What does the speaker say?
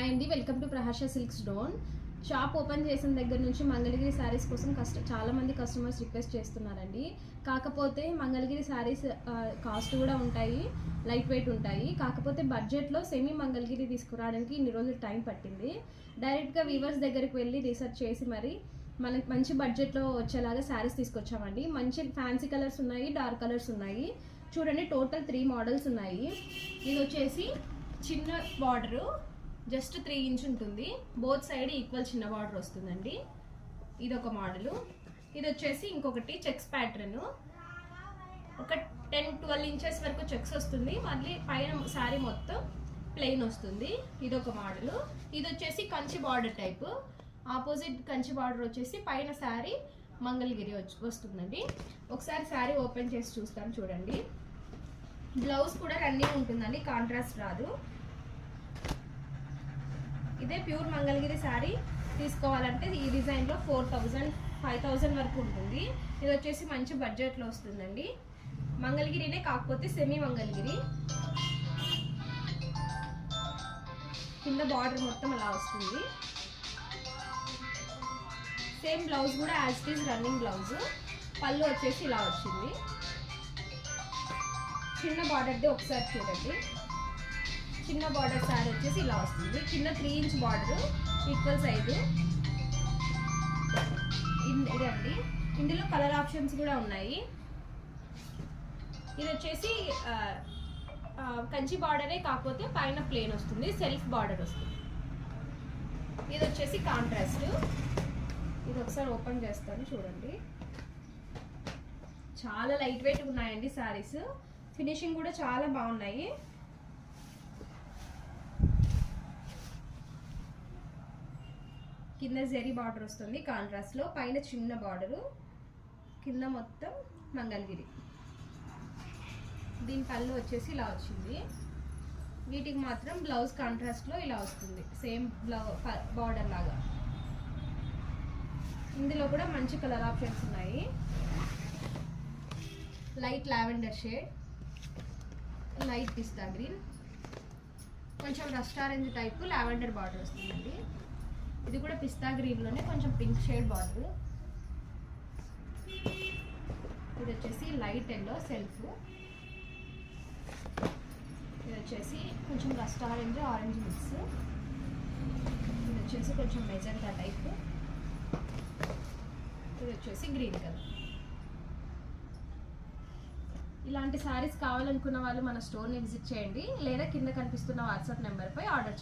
Hi అండి, welcome to Praharsha silks డోన్. Shop open చేసిన దగ్గర నుంచి మంగళగిరి శారీస్ కోసం చాలా మంది కస్టమర్స్ రిక్వెస్ట్ చేస్తున్నారండి. కాకపోతే మంగళగిరి శారీస్ కాస్ట్ కూడా ఉంటాయి, లైట్ వెయిట్ ఉంటాయి. కాకపోతే బడ్జెట్లో సెమీ మంగళగిరి తీసుకురావడానికి ఇన్ని రోజులు టైం పట్టింది. డైరెక్ట్గా వీవర్స్ దగ్గరికి వెళ్ళి రీసెర్చ్ చేసి మరి మనకి మంచి బడ్జెట్లో వచ్చేలాగా శారీస్ తీసుకొచ్చామండి. మంచి ఫ్యాన్సీ కలర్స్ ఉన్నాయి, డార్క్ కలర్స్ ఉన్నాయి. చూడండి, టోటల్ 3 మోడల్స్ ఉన్నాయి. ఇది వచ్చేసి చిన్న బార్డరు, జస్ట్ 3 ఇంచ్ ఉంటుంది. బోత్ సైడ్ ఈక్వల్ చిన్న బార్డర్ వస్తుందండి. ఇది ఒక మోడలు. ఇది వచ్చేసి ఇంకొకటి చెక్స్ ప్యాటర్న్, ఒక 10-12 ఇంచెస్ వరకు చెక్స్ వస్తుంది. మళ్ళీ పైన శారీ మొత్తం ప్లెయిన్ వస్తుంది. ఇది ఒక మోడలు. ఇది వచ్చేసి Kanchi border type, opposite Kanchi border వచ్చేసి పైన శారీ మంగళగిరి వస్తుందండి. ఒకసారి శారీ ఓపెన్ చేసి చూస్తాం, చూడండి. బ్లౌజ్ కూడా రన్నింగ్ ఉంటుందండి, కాంట్రాస్ట్ రాదు. ఇదే ప్యూర్ మంగళగిరి శారీ తీసుకోవాలంటే ఈ డిజైన్లో 4000-5000 వరకు ఉంటుంది. ఇది వచ్చేసి మంచి బడ్జెట్లో వస్తుందండి. మంగళగిరినే, కాకపోతే సెమీ మంగళగిరి. కింద బార్డర్ మొత్తం అలా వస్తుంది. సేమ్ బ్లౌజ్ కూడా as it is running blouse. పళ్ళు వచ్చేసి ఇలా వచ్చింది. చిన్న బార్డర్ది ఒకసారి చూడండి. చిన్న బార్డర్ శారీ వచ్చేసి ఇలా వస్తుంది. కింద 3 ఇంచ్ బార్డర్, ఈక్వల్ సైజు. ఇదండి. ఇందులో కలర్ ఆప్షన్స్ కూడా ఉన్నాయి. ఇది వచ్చేసి కంచి బార్డరే, కాకపోతే పైన ప్లేన్ వస్తుంది, సెల్ఫ్ బార్డర్ వస్తుంది. ఇది వచ్చేసి కాంట్రాస్ట్. ఇది ఒకసారి ఓపెన్ చేస్తాను, చూడండి. చాలా లైట్ వెయిట్ ఉన్నాయండి శారీస్. ఫినిషింగ్ కూడా చాలా బాగున్నాయి. కింద జెరీ బార్డర్ వస్తుంది కాంట్రాస్ట్ లో, పైన చిన్న బార్డరు, కింద మొత్తం మంగళగిరి. దీని పళ్ళు వచ్చేసి ఇలా వచ్చింది. వీటికి మాత్రం బ్లౌజ్ కాంట్రాస్ట్ లో ఇలా వస్తుంది, సేమ్ బార్డర్ లాగా. ఇందులో కూడా మంచి కలర్ ఆప్షన్స్ ఉన్నాయి. లైట్ లావెండర్ షేడ్, లైట్ పిస్తా గ్రీన్, కొంచెం rust orange type lavender border వస్తుందండి. ఇది కూడా పిస్తా గ్రీన్లోనే కొంచెం పింక్ షేడ్ బార్డర్. ఇది వచ్చేసి లైట్ ఎల్లో సెల్ఫ్. ఇది వచ్చేసి కొంచెం రస్ట్ ఆరెంజ్ మిక్స్. ఇది వచ్చేసి కొంచెం మెజెంటా టైప్. ఇది వచ్చేసి గ్రీన్ కలర్. ఇలాంటి శారీస్ కావాలనుకున్న వాళ్ళు మన స్టోర్ని విజిట్ చేయండి, లేదా కింద కనిపిస్తున్న వాట్సాప్ నెంబర్పై ఆర్డర్ చేయండి.